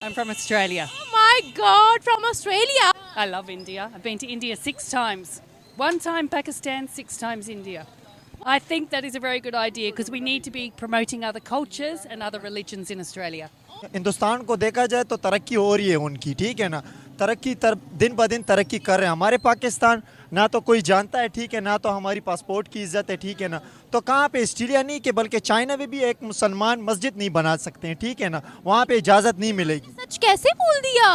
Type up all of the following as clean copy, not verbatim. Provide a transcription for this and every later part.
I'm from Australia. Oh my God, from Australia. I love India. I've been to India 6 times. 1 time Pakistan, 6 times India. I think that is a very good idea because we need to be promoting other cultures and other religions in Australia. Hindustan को देखा जाए तो तरक्की हो रही है उनकी, ठीक है ना। दिन ब दिन तरक्की कर रहे हैं। हमारे पाकिस्तान ना तो कोई जानता है, ठीक है, ना तो हमारी पासपोर्ट की इज्जत है, ठीक है ना। तो कहाँ पे ऑस्ट्रेलिया नहीं कि बल्कि चाइना में भी एक मुसलमान मस्जिद नहीं बना सकते हैं, ठीक है ना। वहाँ पे इजाज़त नहीं मिलेगी। सच कैसे बोल दिया?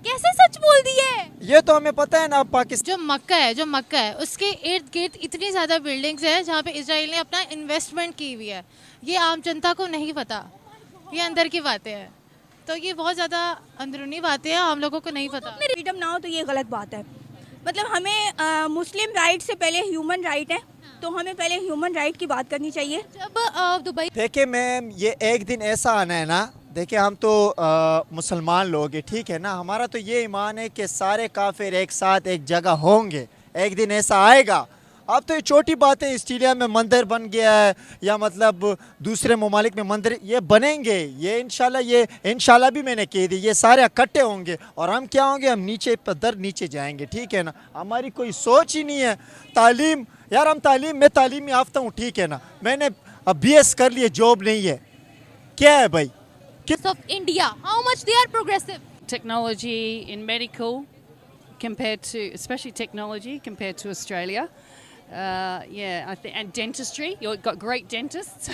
कैसे सच बोल दिए? ये तो हमें पता है ना। पाकिस्तान जो मक्का है उसके इर्द गिर्द इतनी ज़्यादा बिल्डिंग्स हैं जहाँ पे इसराइल ने अपना इन्वेस्टमेंट की हुई है। ये आम जनता को नहीं पता, ये अंदर की बातें हैं। तो ये बहुत ज़्यादा अंदरूनी बातें हैं, आम लोगों को नहीं पता। फ्रीडम ना हो तो ये गलत बात है। मतलब हमें मुस्लिम राइट से पहले ह्यूमन राइट है, तो हमें पहले ह्यूमन राइट की बात करनी चाहिए। जब दुबई देखिए मैम, ये एक दिन ऐसा आना है ना। देखिए हम तो मुसलमान लोग हैं, ठीक है ना। हमारा तो ये ईमान है कि सारे काफिर एक साथ एक जगह होंगे, एक दिन ऐसा आएगा। अब तो ये छोटी बात है, ऑस्ट्रेलिया में मंदिर बन गया है या मतलब दूसरे ममालिक में मंदिर ये बनेंगे। ये इंशाल्लाह भी मैंने कह दी, ये सारे इकट्ठे होंगे और हम क्या होंगे, हम नीचे पदर नीचे जाएंगे, ठीक है ना। हमारी कोई सोच ही नहीं है। तालीम यार, हम मैं तालीम याफ्ता हूँ, ठीक है ना। मैंने अब BS कर लिए, जॉब नहीं है। क्या है भाई? of India, how much they are progressive? Technology in medical compared to, especially technology compared to Australia. I think, and dentistry. You've got great dentists.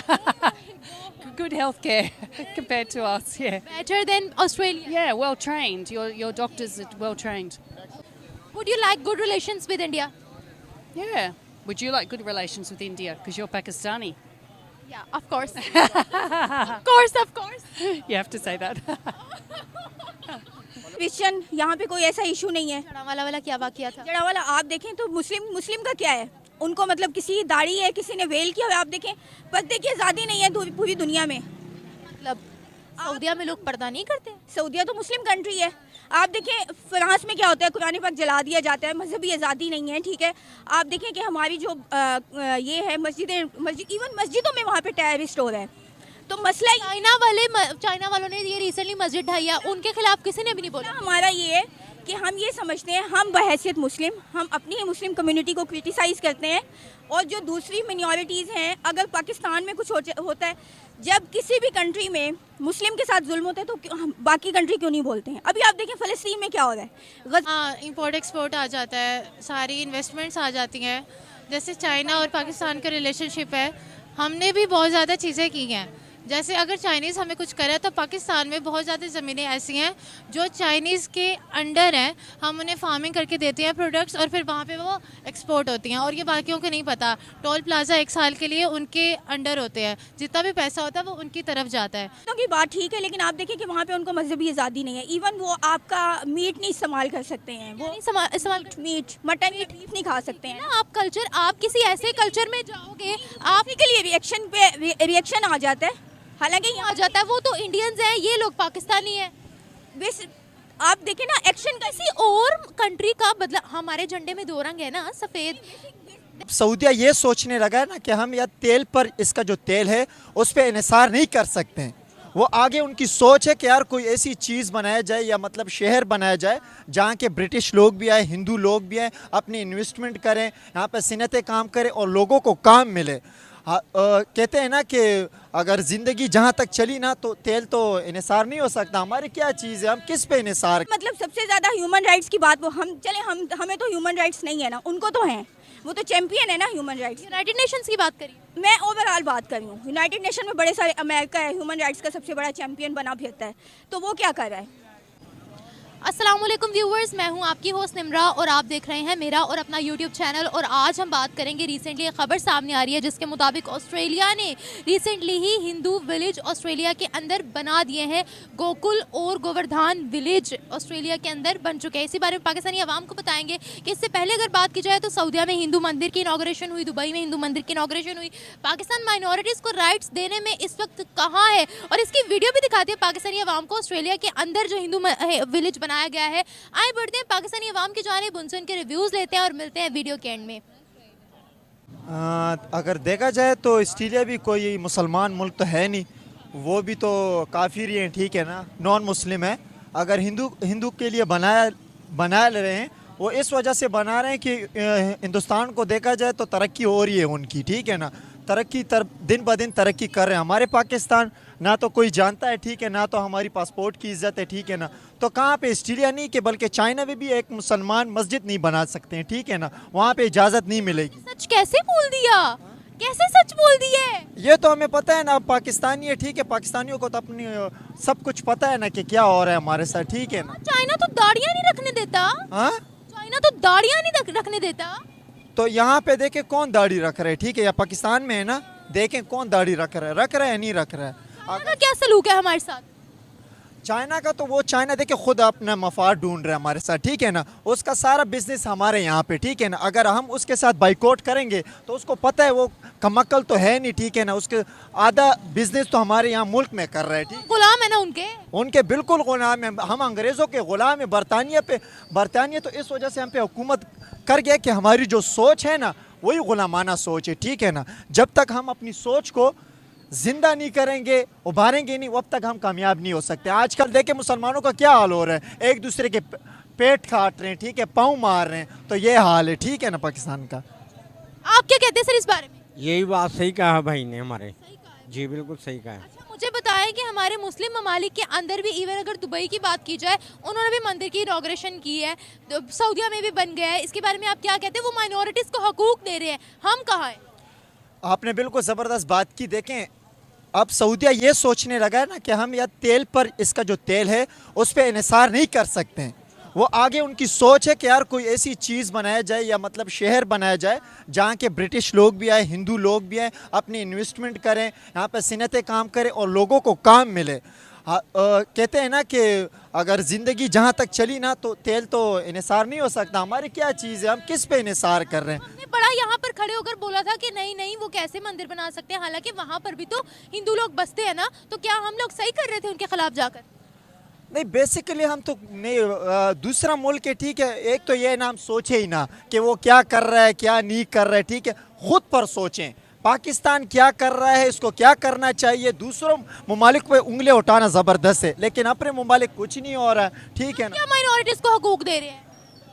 Good healthcare compared to us. Yeah. Better than Australia. Yeah, well trained. Your doctors are well trained. Would you like good relations with India? Yeah. Would you like good relations with India? Because you're Pakistani. Yeah, of course. of course. You have to say that. Christian यहाँ पे कोई ऐसा issue नहीं है। जड़ावाला वाला क्या वाकया था? जड़ावाला आप देखें तो मुस्लिम का क्या है, उनको मतलब किसी दाढ़ी है, किसी ने वेल किया हुआ, आप देखें पर्दे की आज़ादी नहीं है पूरी दुनिया में। मतलब सऊदिया में लोग पर्दा नहीं करते? सऊदिया तो मुस्लिम कंट्री है। आप देखें फ्रांस में क्या होता है, कुरान पाक जला दिया जाता है, मजहबी आज़ादी नहीं है, ठीक है। आप देखें कि हमारी जो ये है मस्जिद इवन मस्जिदों में वहाँ पे टेररिस्ट हो रहा है। तो मसला चाइना वालों ने ये रिसेंटली मस्जिद ढाई है, उनके खिलाफ किसी ने भी नहीं बोला। हमारा ये है कि हम ये समझते हैं, हम बहैसियत मुस्लिम हम अपनी ही मुस्लिम कम्युनिटी को क्रिटिसाइज़ करते हैं, और जो दूसरी मिनॉरिटीज़ हैं, अगर पाकिस्तान में कुछ होता है, जब किसी भी कंट्री में मुस्लिम के साथ जुल्म होता है, तो हम बाकी कंट्री क्यों नहीं बोलते हैं? अभी आप देखें फ़लस्तीन में क्या हो रहा है। हाँ, इंपोर्ट एक्सपोर्ट आ जाता है, सारी इन्वेस्टमेंट्स आ जाती हैं। जैसे चाइना और पाकिस्तान का रिलेशनशिप है, हमने भी बहुत ज़्यादा चीज़ें की हैं। जैसे अगर चाइनीज़ हमें कुछ करे तो पाकिस्तान में बहुत ज़्यादा ज़मीनें ऐसी हैं जो चाइनीज़ के अंडर हैं, हम उन्हें फार्मिंग करके देते हैं प्रोडक्ट्स, और फिर वहाँ पे वो एक्सपोर्ट होती हैं, और ये बाकियों को नहीं पता। टोल प्लाजा 1 साल के लिए उनके अंडर होते हैं, जितना भी पैसा होता है वो उनकी तरफ जाता है। तो की बात ठीक है, लेकिन आप देखें कि वहाँ पे उनको मजहबी आज़ादी नहीं है। इवन वो आपका मीट नहीं इस्तेमाल कर सकते हैं, वो इस्तेमाल मीट मटन या बीफ नहीं खा सकते हैं। आप किसी ऐसे कल्चर में जाओगे, आप के लिए रिएक्शन आ जाता है। हालांकि आ जाता है, वो तो इंडियंस हैं, ये लोग पाकिस्तानी हैं। वैसे आप देखें ना, एक्शन किसी और कंट्री का मतलब, हमारे झंडे में 2 रंग है ना, सफ़ेद। सऊदिया ये सोचने लगा है ना कि हम या तेल पर, इसका जो तेल है उस पर इन्हिसार नहीं कर सकते हैं। वो आगे उनकी सोच है कि यार कोई ऐसी चीज़ बनाया जाए या मतलब शहर बनाया जाए जहाँ के ब्रिटिश लोग भी आए, हिंदू लोग भी आए, अपनी इन्वेस्टमेंट करें, यहाँ पर सिनतें काम करें और लोगों को काम मिले। कहते हैं ना कि अगर ज़िंदगी जहाँ तक चली ना, तो तेल तो इन्हिसार नहीं हो सकता। हमारी क्या चीज़ है, हम किस पे इन्हिसार? मतलब सबसे ज़्यादा ह्यूमन राइट्स की बात, वो हमें तो ह्यूमन राइट्स नहीं है ना, उनको तो हैं। वो तो चैंपियन है ना ह्यूमन राइट्स। यूनाइटेड नेशंस की बात करिए। मैं ओवरऑल बात कर रही हूँ। यूनाइटेड नेशन में बड़े सारे, अमेरिका है ह्यूमन राइट्स का सबसे बड़ा चैंपियन बना फिरता है, तो वो क्या कर रहा है? अस्सलाम वालेकुम व्यूवर्स, मैं हूं आपकी होस्ट निम्रा और आप देख रहे हैं मेरा और अपना यूट्यूब चैनल। और आज हम बात करेंगे, रिसेंटली एक खबर सामने आ रही है जिसके मुताबिक ऑस्ट्रेलिया ने रिसेंटली ही हिंदू विलेज ऑस्ट्रेलिया के अंदर बना दिए हैं। गोकुल और गोवर्धन विलेज ऑस्ट्रेलिया के अंदर बन चुके हैं। इसी बारे में पाकिस्तानी आवाम को बताएंगे कि इससे पहले अगर बात की जाए तो सऊदिया में हिंदू मंदिर की इनॉग्रेशन हुई, दुबई में हिंदू मंदिर की इनॉग्रेशन हुई। पाकिस्तान माइनॉरिटीज़ को राइट्स देने में इस वक्त कहाँ है, और इसकी वीडियो भी दिखाती है पाकिस्तानी आवाम को ऑस्ट्रेलिया के अंदर जो हिंदू विलेज बनाया गया है। आइए बढ़ते हैं पाकिस्तानी अवाम की जानिब, उनसे उनके रिव्यूज लेते हैं और मिलते हैं वीडियो के एंड में। अगर देखा जाए तो ऑस्ट्रेलिया भी कोई मुसलमान मुल्क तो है नहीं, वो भी तो काफिर ही हैं, ठीक है ना, नॉन मुस्लिम है। अगर हिंदू हिंदू के लिए बना ले रहे हैं, वो इस वजह से बना रहे हैं कि हिंदुस्तान को देखा जाए तो तरक्की हो रही है उनकी, ठीक है ना, दिन ब दिन तरक्की कर रहे हैं। हमारे पाकिस्तान ना तो कोई जानता है, ठीक है, ना तो हमारी पासपोर्ट की इज्जत है, ठीक है ना। तो कहाँ पे ऑस्ट्रेलिया नहीं कि बल्कि चाइना में भी एक मुसलमान मस्जिद नहीं बना सकते हैं, ठीक है ना, वहाँ पे इजाज़त नहीं मिलेगी। सच कैसे बोल दिया, कैसे सच बोल दिए? ये तो हमें पता है ना, पाकिस्तानी है, ठीक है, पाकिस्तानियों को तो अपनी सब कुछ पता है ना कि क्या हो रहा है हमारे साथ, ठीक है ना। चाइना तो दाढ़ियाँ नहीं रखने देता। हाँ, चाइना तो दाढ़ियाँ नहीं रखने देता। तो यहाँ पे देखें कौन दाढ़ी रख रहे हैं, ठीक है, या पाकिस्तान में है ना, देखें कौन दाढ़ी रख रहा है या नहीं रख रहा है। चाइना का क्या सलूक है हमारे साथ? चाइना का तो वो चाइना देखिए खुद अपना मफाद ढूंढ रहा है हमारे साथ, ठीक है ना, उसका सारा बिजनेस हमारे यहाँ पे, ठीक है ना। अगर हम उसके साथ बाइकआउट करेंगे तो उसको पता है वो कमक्कल तो है नहीं, ठीक है ना, उसके आधा बिजनेस तो हमारे यहाँ मुल्क में कर रहा है, ठीक। गुलाम है ना उनके? उनके बिल्कुल गुलाम है, हम अंग्रेज़ों के गुलाम है। बरतानिया तो इस वजह से हम पे हुकूमत कर गया कि हमारी जो सोच है ना वही गुलामाना सोच है, ठीक है ना। जब तक हम अपनी सोच को जिंदा नहीं करेंगे, उभारेंगे नहीं, अब तक हम कामयाब नहीं हो सकते। आजकल देखे मुसलमानों का क्या हाल हो रहा है, एक दूसरे के पेट काट रहे हैं, ठीक है, पाँव मार रहे हैं, तो ये हाल है, ठीक है ना, पाकिस्तान का। आप क्या कहते हैं सर इस बारे में? यही बात सही कहा है भाई ने हमारे, जी बिल्कुल सही कहा है। अच्छा मुझे बताएं कि हमारे मुस्लिम ममालिक के अंदर भी, इवन अगर दुबई की बात की जाए, उन्होंने भी मंदिर की इनॉग्रेशन की है, तो सऊदीया में भी बन गया है, इसके बारे में आप क्या कहते हैं? वो माइनॉरिटीज़ को हकूक दे रहे हैं, हम कहाँ हैं? आपने बिल्कुल ज़बरदस्त बात की। देखें अब सऊदीया ये सोचने लगा है ना कि हम या तेल पर, इसका जो तेल है उस पर इन्हिसार नहीं कर सकते हैं। वो आगे उनकी सोच है कि यार कोई ऐसी चीज़ बनाया जाए या मतलब शहर बनाया जाए जहाँ के ब्रिटिश लोग भी आए, हिंदू लोग भी आए, अपनी इन्वेस्टमेंट करें, यहाँ पर सिनतें काम करें और लोगों को काम मिले। कहते हैं ना कि अगर ज़िंदगी जहाँ तक चली ना तो तेल तो इन्हिसार नहीं हो सकता। हमारी क्या चीज़ है, हम किस पे इन्हिसार कर रहे हैं? हमने बड़ा यहाँ पर खड़े होकर बोला था कि नहीं नहीं वो कैसे मंदिर बना सकते हैं, हालांकि वहाँ पर भी तो हिंदू लोग बसते हैं ना, तो क्या हम लोग सही कर रहे थे उनके खिलाफ जाकर? नहीं, बेसिकली हम तो नहीं, दूसरा मुल्क है, ठीक है, एक तो ये ना हम सोचे ही ना कि वो क्या कर रहा है क्या नहीं कर रहा है, ठीक है, खुद पर सोचें पाकिस्तान क्या कर रहा है, इसको क्या करना चाहिए। दूसरों ममालिक पे उंगलियां उठाना ज़बरदस्त है, लेकिन अपने ममालिक कुछ नहीं हो रहा है, ठीक है ना। क्या माइनॉरिटीज़ को हकूक दे रहे हैं?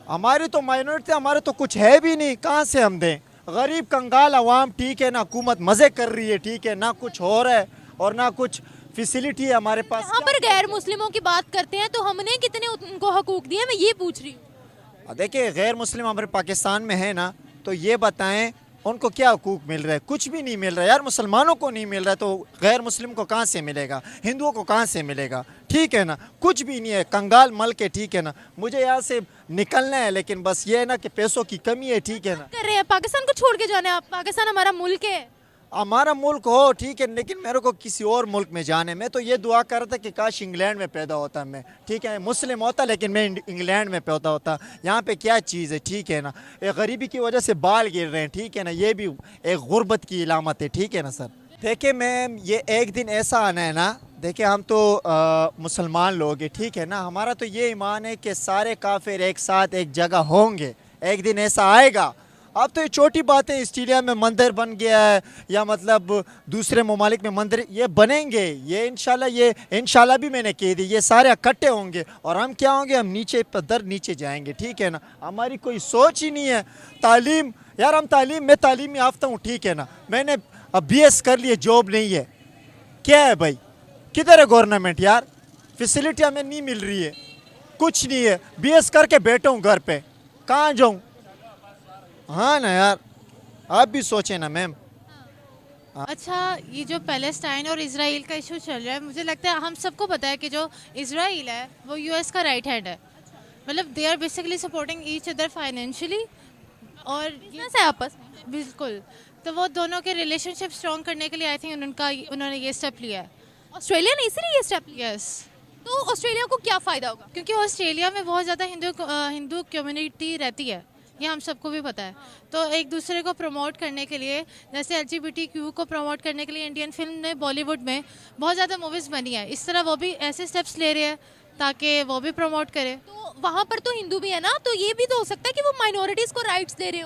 हमारी तो माइनॉरिटी, हमारे तो कुछ है भी नहीं, कहाँ से हम दें? गरीब कंगाल अवाम, ठीक है ना, हुकूमत मज़े कर रही है, ठीक है ना, कुछ हो रहा है और ना कुछ फैसिलिटी है हमारे पास। यहाँ पर गैर मुस्लिमों की बात करते हैं तो हमने कितने उनको हकूक दिए, मैं ये पूछ रही हूँ। देखिए गैर मुस्लिम हमारे पाकिस्तान में है ना, तो ये बताएं उनको क्या हकूक मिल रहा है? कुछ भी नहीं मिल रहा है यार, मुसलमानों को नहीं मिल रहा है तो गैर मुस्लिम को कहाँ से मिलेगा, हिंदुओं को कहाँ से मिलेगा, ठीक है ना, कुछ भी नहीं है, कंगाल मल के, ठीक है ना। मुझे यहाँ से निकलना है, लेकिन बस ये है ना कि पैसों की कमी है, ठीक है ना। कर रहे हैं पाकिस्तान को छोड़ के जाना है, पाकिस्तान हमारा मुल्क है, हमारा मुल्क हो, ठीक है, लेकिन मेरे को किसी और मुल्क में जाने में तो ये दुआ कर रहा था कि काश इंग्लैंड में पैदा होता मैं, ठीक है, मुस्लिम होता लेकिन मैं इंग्लैंड में पैदा होता। यहाँ पे क्या चीज़ है, ठीक है ना, एक गरीबी की वजह से बाल गिर रहे हैं, ठीक है ना, ये भी एक गुर्बत की इलामत है, ठीक है ना सर। देखिए मैम, ये एक दिन ऐसा आना है ना, देखिए हम तो मुसलमान लोग हैं, ठीक है ना, हमारा तो ये ईमान है कि सारे काफिर एक साथ एक जगह होंगे, एक दिन ऐसा आएगा। अब तो ये छोटी बात है, ऑस्ट्रेलिया में मंदिर बन गया है या मतलब दूसरे ममालिक में मंदिर ये बनेंगे, ये इंशाल्लाह भी मैंने कह दी, ये सारे इकट्ठे होंगे और हम क्या होंगे, हम नीचे पदर नीचे जाएंगे, ठीक है ना। हमारी कोई सोच ही नहीं है। तालीम यार, हम मैं तालीम याफ्ता हूँ, ठीक है ना, मैंने अब BS कर लिए, जॉब नहीं है, क्या है भाई, किधर है गवर्नमेंट यार, फैसिलिटी हमें नहीं मिल रही है, कुछ नहीं है, BS करके बैठा हूँ घर पे, कहाँ जाऊँ? हाँ ना यार, आप भी सोचें ना मैम। अच्छा, ये जो पैलेस्टाइन और इजराइल का इशू चल रहा है, मुझे लगता है हम सबको पता है कि जो इजराइल है वो US का राइट हैंड है, मतलब they are basically supporting each other financially और कैसे आपस में? बिल्कुल, तो वो दोनों के रिलेशनशिप स्ट्रॉन्ग करने के लिए आई थिंक उन्होंने ये स्टेप लिया है। ऑस्ट्रेलिया ने इसीलिए ये स्टेप लिया? यस, तो ऑस्ट्रेलिया को क्या फ़ायदा होगा? क्योंकि ऑस्ट्रेलिया में बहुत ज़्यादा हिंदू कम्युनिटी रहती है, ये हम सबको भी पता है। तो एक दूसरे को प्रमोट करने के लिए, जैसे LGBTQ को प्रमोट करने के लिए इंडियन फिल्म ने बॉलीवुड में बहुत ज़्यादा मूवीज़ बनी है, इस तरह वो भी ऐसे स्टेप्स ले रहे हैं ताकि वो भी प्रमोट करे। तो वहाँ पर तो हिंदू भी है ना, तो ये भी तो हो सकता है कि वो माइनॉरिटीज़ को राइट्स दे रहे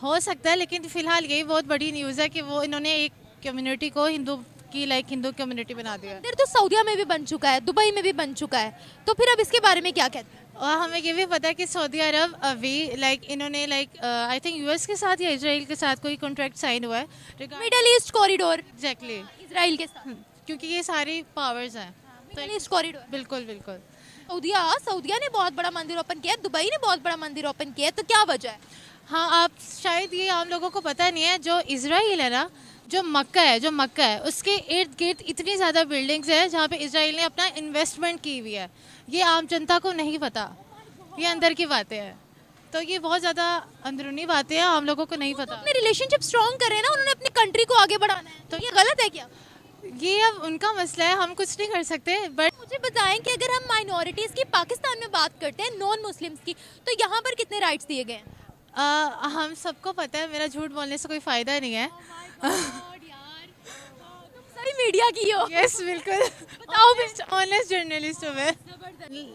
हो सकता है, लेकिन फ़िलहाल यही बहुत बड़ी न्यूज़ है कि वो इन्होंने एक कम्युनिटी को, हिंदू की लाइक हिंदू कम्युनिटी बना दिया है। मंदिर तो सऊदिया में भी बन चुका है, दुबई में भी बन चुका है, तो फिर अब इसके बारे में क्या कहते हैं? और हमें ये भी पता है कि सऊदी अरब अभी लाइक इन्होंने लाइक आई थिंक यूएस के साथ या इजराइल के साथ कोई कॉन्ट्रैक्ट साइन हुआ है middle east corridor exactly, Israel के साथ, क्योंकि ये सारी पावर्स हैं। Middle east corridor. बिल्कुल बिल्कुल। सऊदिया ने बहुत बड़ा मंदिर ओपन किया है, दुबई ने बहुत बड़ा मंदिर ओपन किया है, तो क्या वजह है? हाँ, आप शायद ये आम लोगों को पता नहीं है, जो इजराइल है ना, जो मक्का है उसके इर्द गिर्द इतनी ज़्यादा बिल्डिंग्स है जहाँ पे इजराइल ने अपना इन्वेस्टमेंट की हुई है। ये आम जनता को नहीं पता, ये अंदर की बातें हैं, तो ये बहुत ज़्यादा अंदरूनी बातें हैं, आम लोगों को नहीं पता। अपने रिलेशनशिप स्ट्रॉन्ग कर रहे हैं ना, उन्होंने अपनी कंट्री को आगे बढ़ाना है, तो ये गलत है क्या? ये अब उनका मसला है, हम कुछ नहीं कर सकते। बट मुझे बताएं कि अगर हम माइनॉरिटीज़ की पाकिस्तान में बात करते हैं, नॉन मुस्लिम्स की, तो यहाँ पर कितने राइट्स दिए गए हैं? हम सबको पता है, मेरा झूठ बोलने से कोई फ़ायदा नहीं है। सारी मीडिया की हो। यस बिल्कुल, बताओ, ऑनेस्ट जर्नलिस्ट हूँ मैं।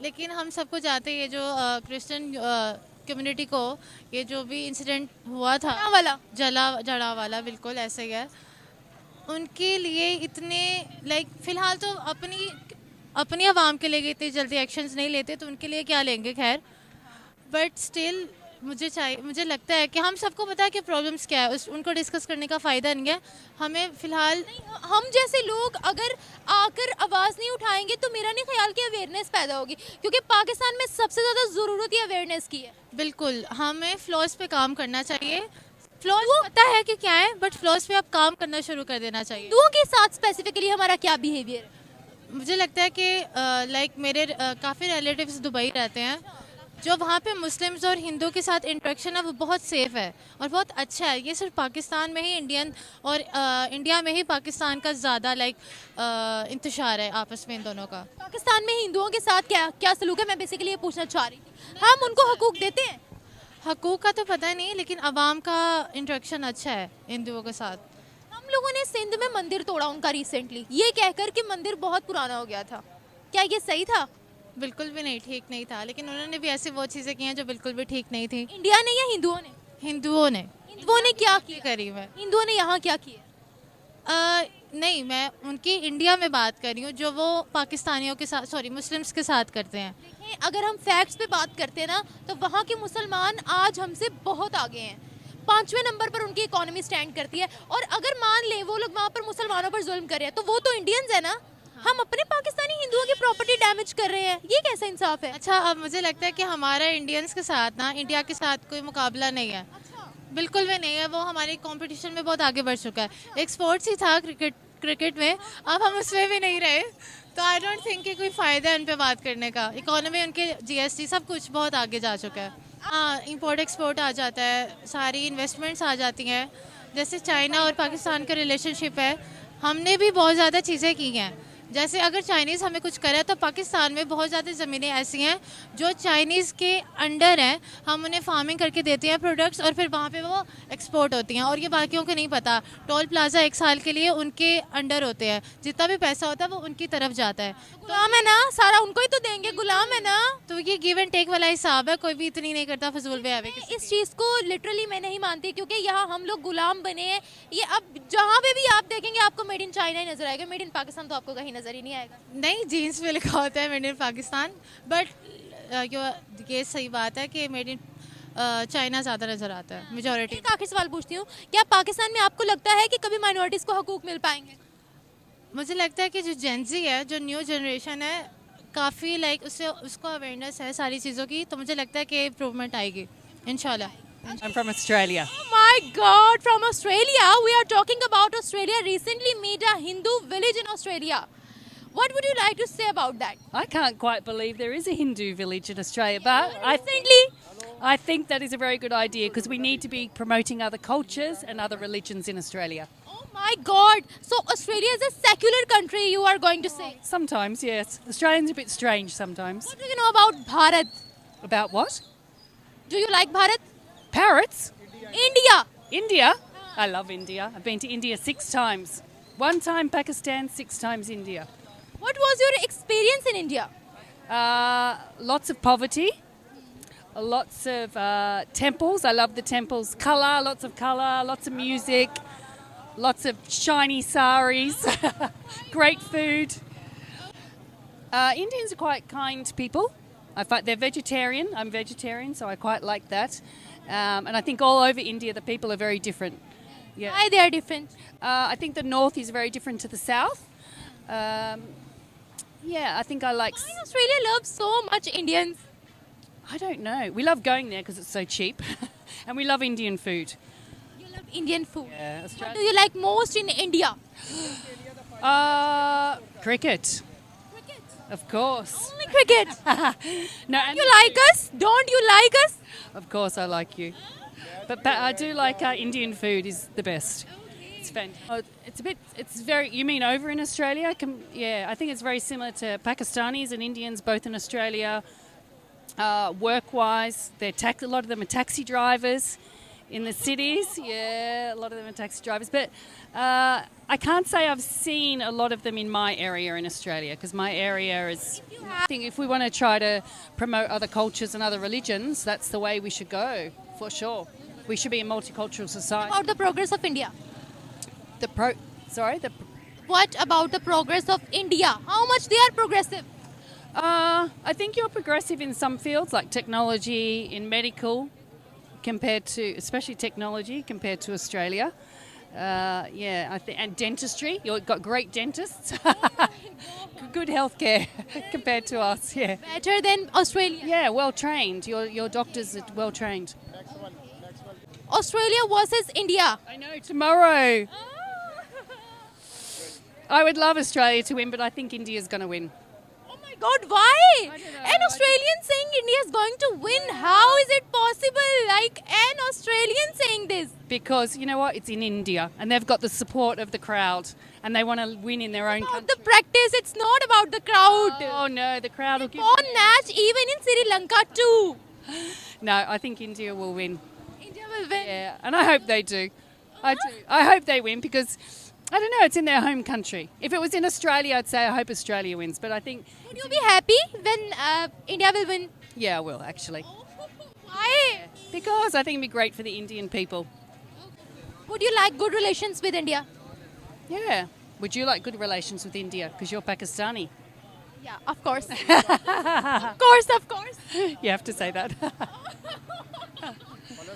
लेकिन हम सबको जानते हैं, ये जो क्रिश्चियन कम्युनिटी को ये जो भी इंसिडेंट हुआ था वाला जला वाला, बिल्कुल ऐसे ही है। उनके लिए इतने लाइक फ़िलहाल तो अपनी आवाम के लिए इतनी जल्दी एक्शंस नहीं लेते, तो उनके लिए क्या लेंगे, खैर। बट स्टिल मुझे लगता है कि हम सबको पता है कि प्रॉब्लम्स क्या है, उनको डिस्कस करने का फ़ायदा नहीं है। हमें फ़िलहाल हम जैसे लोग अगर आकर आवाज़ नहीं उठाएंगे तो मेरा नहीं ख्याल कि अवेयरनेस पैदा होगी, क्योंकि पाकिस्तान में सबसे ज़्यादा ज़रूरत ही अवेयरनेस की है। बिल्कुल, हमें फ्लॉज पे काम करना चाहिए। फ्लॉज पता है कि क्या है, बट फ्लॉज पे अब काम करना शुरू कर देना चाहिए। हिंदुओं के साथ स्पेसिफिकली हमारा क्या बिहेवियर है? मुझे लगता है कि लाइक मेरे काफ़ी रिलेटिव्स दुबई रहते हैं, जो वहाँ पे मुस्लिम्स और हिंदू के साथ इंटरेक्शन है वो बहुत सेफ़ है और बहुत अच्छा है। ये सिर्फ पाकिस्तान में ही इंडिया में ही पाकिस्तान का ज़्यादा लाइक इंतशार है आपस में इन दोनों का। पाकिस्तान में हिंदुओं के साथ क्या सलूक है, मैं बेसिकली ये पूछना चाह रही थी। हम उनको हकूक देते हैं? हकूक़ का तो पता नहीं, लेकिन अवाम का इंटरेक्शन अच्छा है हिंदुओं के साथ। हम लोगों ने सिंध में मंदिर तोड़ा उनका रिसेंटली, ये कहकर कि मंदिर बहुत पुराना हो गया था, क्या ये सही था? बिल्कुल भी नहीं, ठीक नहीं था, लेकिन उन्होंने भी ऐसी वो चीज़ें की हैं जो बिल्कुल भी ठीक नहीं थी। इंडिया ने या हिंदुओं ने? हिंदुओं ने क्या किया? करीब है। हिंदुओं ने यहाँ क्या किया? नहीं, मैं उनकी इंडिया में बात कर रही हूँ, जो वो पाकिस्तानियों के साथ, सॉरी, मुस्लिम्स के साथ करते हैं। देखें, अगर हम फैक्ट्स पे बात करते हैं ना, तो वहाँ के मुसलमान आज हमसे बहुत आगे हैं। 5वें नंबर पर उनकी इकोनॉमी स्टैंड करती है, और अगर मान लें वो लोग वहाँ पर मुसलमानों पर जुल्म कर रहे हैं, तो वो तो इंडियंस है ना। हम अपने पाकिस्तानी हिंदुओं की प्रॉपर्टी डैमेज कर रहे हैं, ये कैसा इंसाफ है? अच्छा, अब मुझे लगता है कि हमारा इंडियंस के साथ ना, इंडिया के साथ कोई मुकाबला नहीं है। बिल्कुल भी नहीं है, वो हमारे कंपटीशन में बहुत आगे बढ़ चुका है। एक स्पोर्ट्स ही था क्रिकेट में, अब हम उसमें भी नहीं रहे, तो आई डोंट थिंक कि कोई फ़ायदा है उन पर बात करने का। इकोनॉमी, उनके जीएसटी, सब कुछ बहुत आगे जा चुका है। हाँ, इंपोर्ट एक्सपोर्ट आ जाता है, सारी इन्वेस्टमेंट्स आ जाती हैं। जैसे चाइना और पाकिस्तान का रिलेशनशिप है, हमने भी बहुत ज़्यादा चीज़ें की हैं। जैसे अगर चाइनीज़ हमें कुछ करे, तो पाकिस्तान में बहुत ज़्यादा ज़मीनें ऐसी हैं जो चाइनीज़ के अंडर हैं, हम उन्हें फार्मिंग करके देते हैं प्रोडक्ट्स, और फिर वहाँ पे वो एक्सपोर्ट होती हैं, और ये बाकियों को नहीं पता। टोल प्लाजा 1 साल के लिए उनके अंडर होते हैं, जितना भी पैसा होता है वो उनकी तरफ जाता है। गुलाम है ना, सारा उनको ही तो देंगे, गुलाम है ना। तो ये गिव एंड टेक वाला हिसाब है, कोई भी इतनी नहीं करता फजूल बेहवे की। इस चीज़ को लिटरली मैं नहीं मानती, क्योंकि यहाँ हम लोग गुलाम बने हैं। ये अब जहाँ पे भी आप देखेंगे आपको मेड इन चाइना ही नजर आएगा, मेड इन पाकिस्तान तो आपको कहीं नजर ही नहीं आएगा। नहीं, जीन्स पे लिखा होता है मेड इन पाकिस्तान, बट ये सही बात है कि मेड इन चाइना ज़्यादा नज़र आता है मेजॉरिटी। एक आखिरी सवाल पूछती हूँ, क्या पाकिस्तान में आपको लगता है कि कभी माइनॉरिटीज़ को हकूक मिल पाएंगे? मुझे लगता है कि जो जेनजी है, जो न्यू जनरेशन है, काफ़ी लाइक उसको अवेयरनेस है सारी चीज़ों की, तो मुझे लगता है कि इम्प्रूवमेंट आएगी इंशाल्लाह। I'm from Australia. Oh my God, from Australia. We are talking about Australia recently made a Hindu village in Australia. What would you like to say about that? I can't quite believe there is a Hindu village in Australia, but I think that is a very good idea because we need to be promoting other cultures and other religions in Australia. Oh my God. So Australia is a secular country, you are going to say. Sometimes, yes. Australians are a bit strange sometimes. What do you know about Bharat? About what? Do you like Bharat? Parrots? India. India? I love India. I've been to India 6 times. 1 time Pakistan, 6 times India. What was your experience in India? Lots of poverty, lots of temples. I love the temples. Colour, lots of music, Lots of shiny saris, great food. Indians are quite kind people. I find they're vegetarian. I'm vegetarian, so I quite like that. And I think all over India, the people are very different. Yeah. Why they are different? I think the north is very different to the south. Yeah, I think I like. Why Australia loves so much Indians? I don't know. We love going there because it's so cheap, and we love Indian food. You love Indian food. Yeah, What Australia. do you like most in India? Cricket, of course. Only cricket. No, and You like us? Don't you like us? of course I like you, but I do like Indian food is the best. It's fantastic. It's a bit. It's very. You mean over in Australia? Yeah, I think it's very similar to Pakistanis and Indians, both in Australia. Work-wise, a lot of them are taxi drivers in the cities. Yeah, a lot of them are taxi drivers. But I can't say I've seen a lot of them in my area in Australia because my area is. I think if we want to try to promote other cultures and other religions, that's the way we should go for sure. We should be a multicultural society. About the progress of India. What about the progress of India? How much they are progressive? I think you're progressive in some fields like technology, in medical, especially technology compared to Australia. Yeah, and dentistry. You've got great dentists. Good healthcare compared to us. Yeah. Better than Australia. Yeah, well trained. Your doctors are well trained. Australia versus India. I know tomorrow. I would love Australia to win, but I think India's going to win. Oh my God, why? I don't know. An Australian saying India is going to win. How is it possible? Like an Australian saying this. Because you know what? It's in India, and they've got the support of the crowd, and they want to win in their own About country. the practice, it's not about the crowd. Oh no, the crowd will give. On match even in Sri Lanka too. No, I think India will win. India will win. Yeah, and I hope they do. I do. I hope they win because I don't know. It's in their home country. If it was in Australia, I'd say I hope Australia wins. But I think Would you be happy when India will win? yeah, I will actually Why? because I think it'd be great for the Indian people. Would you like good relations with India? Yeah. Would you like good relations with India? Because you're Pakistani. Yeah, of course. Of course, of course. You have to say that.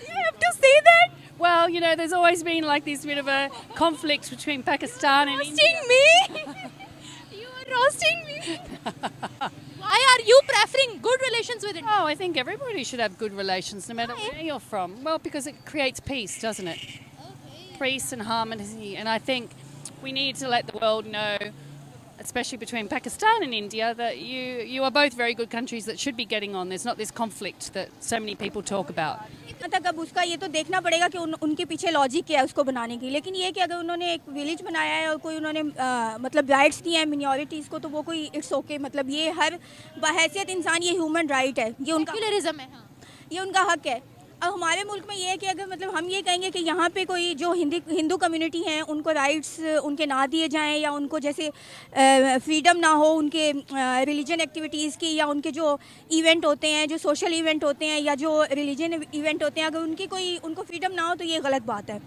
You have to say that. Well, you know, there's always been like this bit of a conflict between Pakistan and India. Roasting me? You are roasting me? Why are you preferring good relations with India? Oh, I think everybody should have good relations no matter where you're from. Well, because it creates peace, doesn't it? Peace and harmony. And I think we need to let the world know, especially between Pakistan and India, that you are both very good countries that should be getting on. There's not this conflict that so many people talk about. तक अब उसका ये तो देखना पड़ेगा कि उनके पीछे लॉजिक क्या है उसको बनाने की, लेकिन ये कि अगर उन्होंने एक विलेज बनाया है और कोई उन्होंने मतलब राइट्स दिए हैं मिनॉरिटीज़ को, तो वो कोई इट्स ओके, मतलब ये हर बहैसियत इंसान ये ह्यूमन राइट है, ये उनका सेक्युलरिज्म है. ये उनका हक है. अब हमारे मुल्क में ये है कि अगर मतलब हम ये कहेंगे कि यहाँ पे कोई जो हिंदू कम्युनिटी हैं उनको राइट्स उनके ना दिए जाएं या उनको जैसे फ्रीडम ना हो उनके रिलीजन एक्टिविटीज़ की, या उनके जो इवेंट होते हैं, जो सोशल इवेंट होते हैं, या जो रिलीजन इवेंट होते हैं, अगर उनको फ्रीडम ना हो तो ये गलत बात है.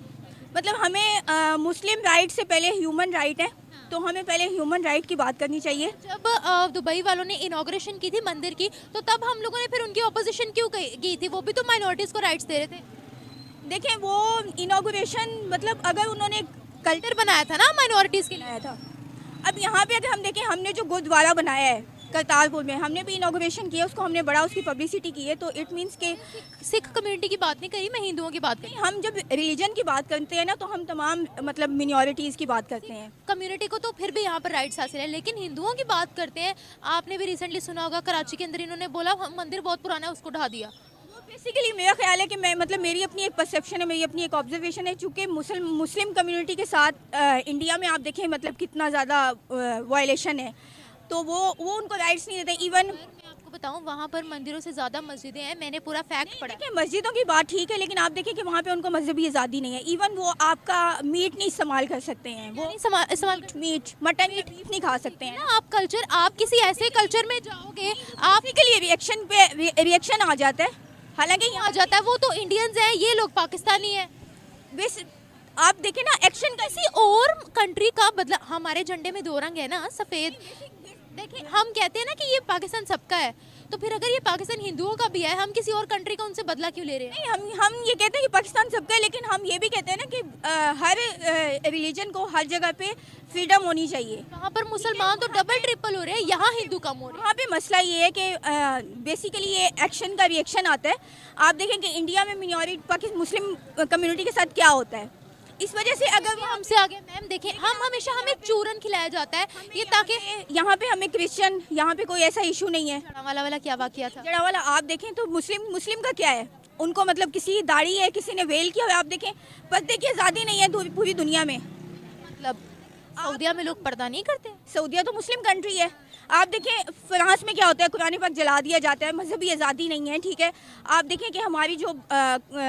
मतलब हमें मुस्लिम राइट से पहले ह्यूमन राइट है, तो हमें पहले ह्यूमन राइट की बात करनी चाहिए. जब दुबई वालों ने इनॉग्रेशन की थी मंदिर की, तो तब हम लोगों ने फिर उनकी ऑपोजिशन क्यों की थी? वो भी तो माइनॉरिटीज़ को राइट्स दे रहे थे. देखें वो इनॉग्रेशन मतलब अगर उन्होंने कल्चर बनाया था ना माइनॉरिटीज़ के लिए. बनाया था. अब यहाँ पे अगर हम देखें, हमने जो गुरुद्वारा बनाया है करतारपुर में, हमने भी इनॉग्रेशन किया, उसको हमने बड़ा उसकी पब्लिसिटी की है, तो इट मीन्स के सिख कम्युनिटी की बात नहीं करी, मैं हिंदुओं की बात करी. हम जब रिलीजन की बात करते हैं ना, तो हम तमाम मतलब मिनॉरिटीज़ की बात करते हैं. कम्युनिटी को तो फिर भी यहाँ पर राइट्स हासिल है, लेकिन हिंदुओं की बात करते हैं. आपने भी रिसेंटली सुना होगा कराची के अंदर इन्होंने बोला हम मंदिर बहुत पुराना है उसको ढा दिया. बेसिकली मेरा ख्याल है कि मैं मतलब मेरी अपनी एक परसेप्शन है, मेरी अपनी एक ऑब्जर्वेशन है, चूँकि मुस्लिम कम्युनिटी के साथ इंडिया में आप देखें मतलब कितना ज़्यादा वायलेशन है, तो वो उनको राइट्स नहीं देते. इवन मैं आपको बताऊं, वहाँ पर मंदिरों से ज़्यादा मस्जिदें हैं. मैंने पूरा फैक्ट पढ़ा. देखिए मस्जिदों की बात ठीक है, लेकिन आप देखिए कि वहाँ पे उनको मजहबी आज़ादी नहीं है. इवन वो आपका मीट नहीं इस्तेमाल कर सकते हैं, वो इस्तेमाल मीट मटन या बीफ नहीं खा सकते हैं. ना. आप कल्चर, आप किसी ऐसे कल्चर में जाओगे, आप के लिए रिएक्शन आ जाता है. हालांकि आ जाता है वो तो इंडियंस हैं, ये लोग पाकिस्तानी हैं. आप देखें ना एक्शन किसी और कंट्री का बदला, हमारे झंडे में 2 रंग है ना, सफेद। देखिए हम कहते हैं ना कि ये पाकिस्तान सबका है, तो फिर अगर ये पाकिस्तान हिंदुओं का भी है, हम किसी और कंट्री का उनसे बदला क्यों ले रहे हैं? नहीं, हम ये कहते हैं कि पाकिस्तान सबका है, लेकिन हम ये भी कहते हैं ना कि हर रिलीजन को हर जगह पे फ्रीडम होनी चाहिए। वहाँ पर मुसलमान तो डबल ट्रिपल हो रहे हैं, यहाँ हिंदू कम हो रहे हैं। वहाँ पे मसला ये है कि बेसिकली ये एक्शन का रिएक्शन आता है। आप देखें कि इंडिया में मिनॉरिटी पाकिस्तान मुस्लिम कम्युनिटी के साथ क्या होता है, इस वजह से अगर वो हमसे आगे मैम देखें, हमें चूरन खिलाया जाता है ये ताकि यहाँ पे हमें क्रिश्चियन, यहाँ पे कोई ऐसा इशू नहीं है। वाला क्या वाकया था? जड़ावाला आप देखें तो मुस्लिम का क्या है, उनको मतलब किसी दाढ़ी है, किसी ने वेल किया, आप देखें पर्दे की आज़ादी नहीं है पूरी दुनिया में। मतलब सऊदिया में लोग पर्दा नहीं करते? सऊदिया तो मुस्लिम कंट्री है। आप देखें फ्रांस में क्या होता है, कुरान पाक जला दिया जाता है, मजहबी आज़ादी नहीं है, ठीक है। आप देखें कि हमारी जो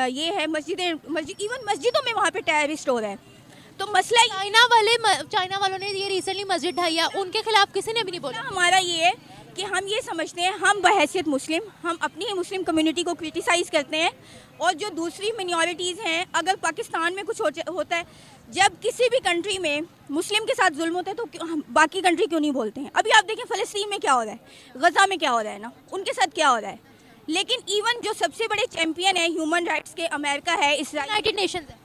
ये है मस्जिद, इवन मस्जिदों में वहाँ पे टेररिस्ट हो रहा है। तो मसला चाइना वालों ने ये रिसेंटली मस्जिद ढाई है, उनके खिलाफ किसी ने भी नहीं बोला। हमारा ये है कि हम ये समझते हैं, हम बहैसियत मुस्लिम, हम अपनी ही मुस्लिम कम्युनिटी को क्रिटिसाइज़ करते हैं, और जो दूसरी मिनॉरिटीज़ हैं, अगर पाकिस्तान में कुछ होता है, जब किसी भी कंट्री में मुस्लिम के साथ जुल्म होता है, तो हम बाकी कंट्री क्यों नहीं बोलते हैं? अभी आप देखें फ़लस्तीन में क्या हो रहा है, गज़ा में क्या हो रहा है ना, उनके साथ क्या हो रहा है। लेकिन इवन जो सबसे बड़े चैंपियन है ह्यूमन राइट्स के, अमेरिका है, इसराइल,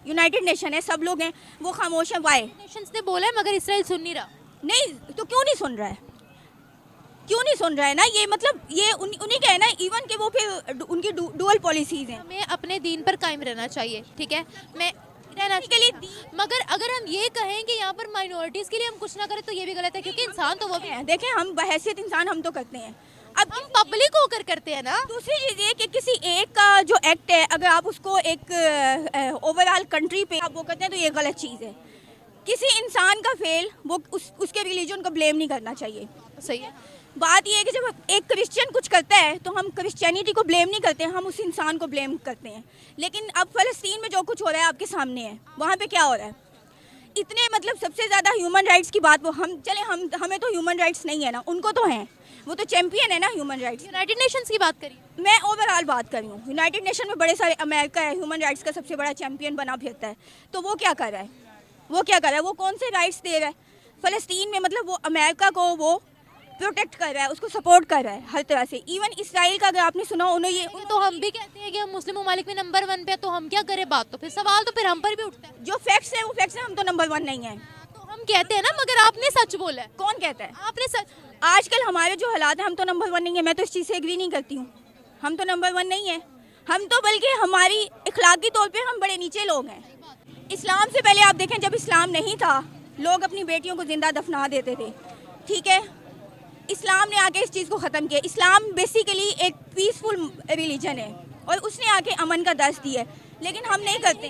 यूनाइटेड नेशन है, सब लोग हैं, वो खामोश हैं। वाई? नेशंस ने बोला है मगर इसराइल सुन नहीं रहा। नहीं तो क्यों नहीं सुन रहा है? क्यों नहीं सुन रहा है ना? ये मतलब ये उन्हीं का है ना, इवन के वो फिर उनकी डुअल पॉलिसीज हैं। हमें अपने दीन पर कायम रहना चाहिए, ठीक है, मैं रहना के लिए, मगर अगर हम ये कहें कि यहाँ पर माइनॉरिटीज के लिए हम कुछ ना करें तो ये भी गलत है, क्योंकि इंसान तो वो भी है। देखें हम बहैसियत इंसान हम तो करते हैं, अब हम पब्लिक होकर करते हैं ना। दूसरी चीज़ ये कि किसी एक का जो एक्ट है, अगर आप उसको एक ओवरऑल कंट्री पे आप वो करते हैं, तो ये गलत चीज़ है। किसी इंसान का फेल वो उसके रिलीजन को ब्लेम नहीं करना चाहिए। सही है। बात ये है कि जब एक क्रिश्चियन कुछ करता है तो हम क्रिश्चियनिटी को ब्लेम नहीं करते, हम उस इंसान को ब्लेम करते हैं। लेकिन अब फ़लस्तीन में जो कुछ हो रहा है आपके सामने है, वहाँ पे क्या हो रहा है? इतने मतलब सबसे ज़्यादा ह्यूमन राइट्स की बात, वो हमें तो ह्यूमन राइट्स नहीं है ना, उनको तो हैं, वो तो चैंपियन है ना ह्यूमन राइट्स। यूनाइटेड नेशंस की बात करिए, मैं ओवरऑल बात कर रही हूँ। यूनाइटेड नेशन में बड़े सारे, अमेरिका है ह्यूमन राइट्स का सबसे बड़ा चैंपियन बना फिरता है, तो वो क्या कर रहा है? वो कौन से राइट्स दे रहा है फ़लस्तीन में? मतलब वो अमेरिका को वो प्रोटेक्ट कर रहा है, उसको सपोर्ट कर रहा है हर तरह से। इवन इसराइल का अगर आपने सुना, उन्होंने ये तो हम भी कहते हैं कि हम मुस्लिम ममालिक में नंबर 1 पे, तो हम क्या करें? बात तो फिर सवाल तो फिर हम पर भी उठता है। जो फैक्ट्स हैं वो फैक्ट्स हैं, हम तो नंबर 1 नहीं है, तो हम कहते हैं ना, मगर आपने सच बोला है। कौन कहता है? आपने सच। आजकल हमारे जो हालात हैं, हम तो नंबर 1 नहीं है। मैं तो इस चीज़ से एग्री नहीं करती हूँ, हम तो नंबर 1 नहीं है। हम तो बल्कि हमारी इखलाकी तौर पे हम बड़े नीचे लोग हैं। इस्लाम से पहले आप देखें, जब इस्लाम नहीं था, लोग अपनी बेटियों को जिंदा दफना देते थे, ठीक है। इस्लाम ने आके इस चीज़ को ख़त्म किया। इस्लाम बेसिकली एक पीसफुल रिलीजन है, और उसने आके अमन का दर्स दिया है, लेकिन हम नहीं करते।